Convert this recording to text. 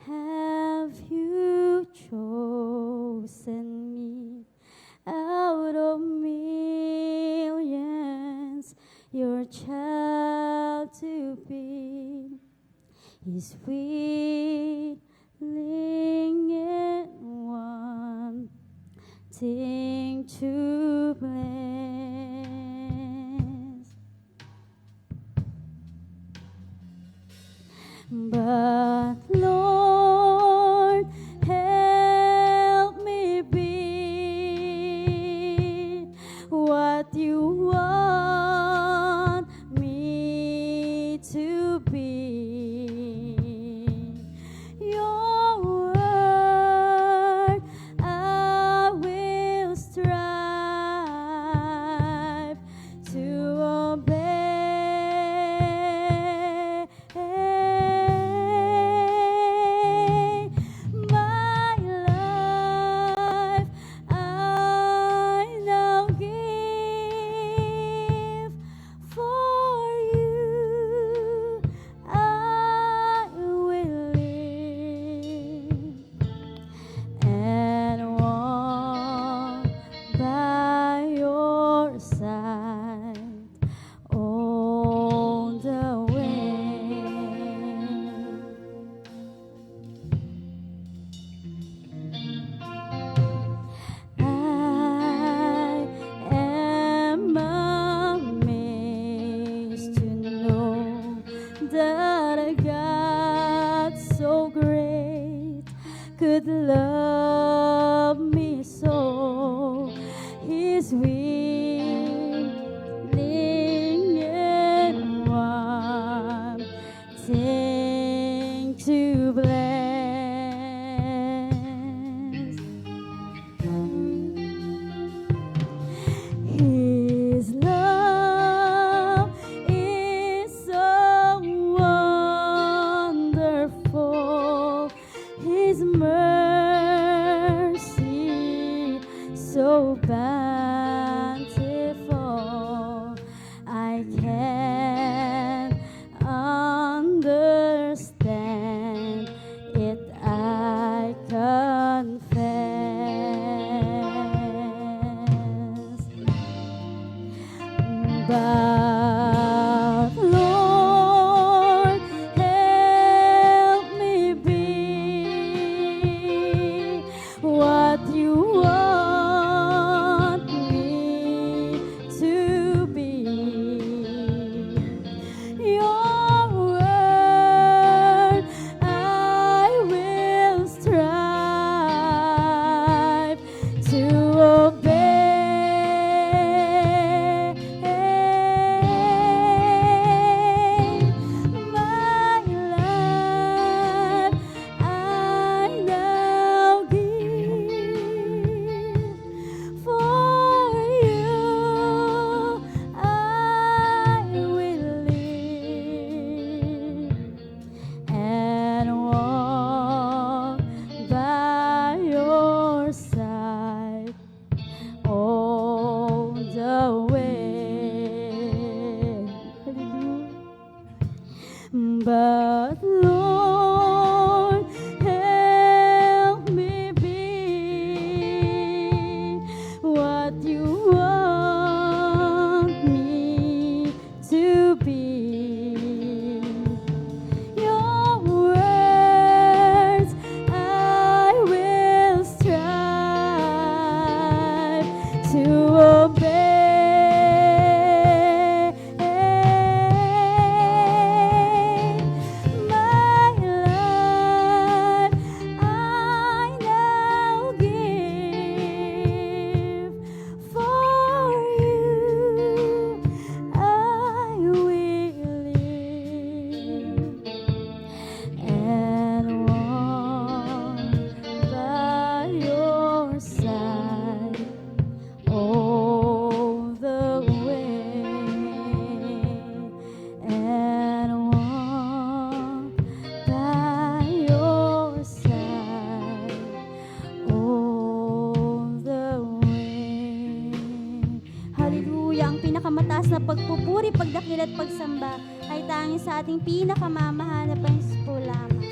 have you chosen me out of millions, your child to be is willing and wanting to bless. But Lord, help me be what you want me to be. Your word I will strive to obey. My life I now give for you. I will live and walk by your side all the way. I am amazed to know that a God so great could love me so. He's willing and wanting to bless. His love is so wonderful, His mercy so bountiful. I can't understand it, I confess. But Lord, help me be what you want me to be. Your word I will strive to obey. My life I now give for you. I will live and walk by your side all the way. But Lord, help me be what you want me to be. Your words I will strive to obey. My life I now give for you. I will live and walk by your side all the way, and walk by your side all the way. Hallelujah! Ang pinakamataas na pagpupuri, pagdakil at pagsamba ay tanging sa ating pinakamamahal na Panginoon lamang.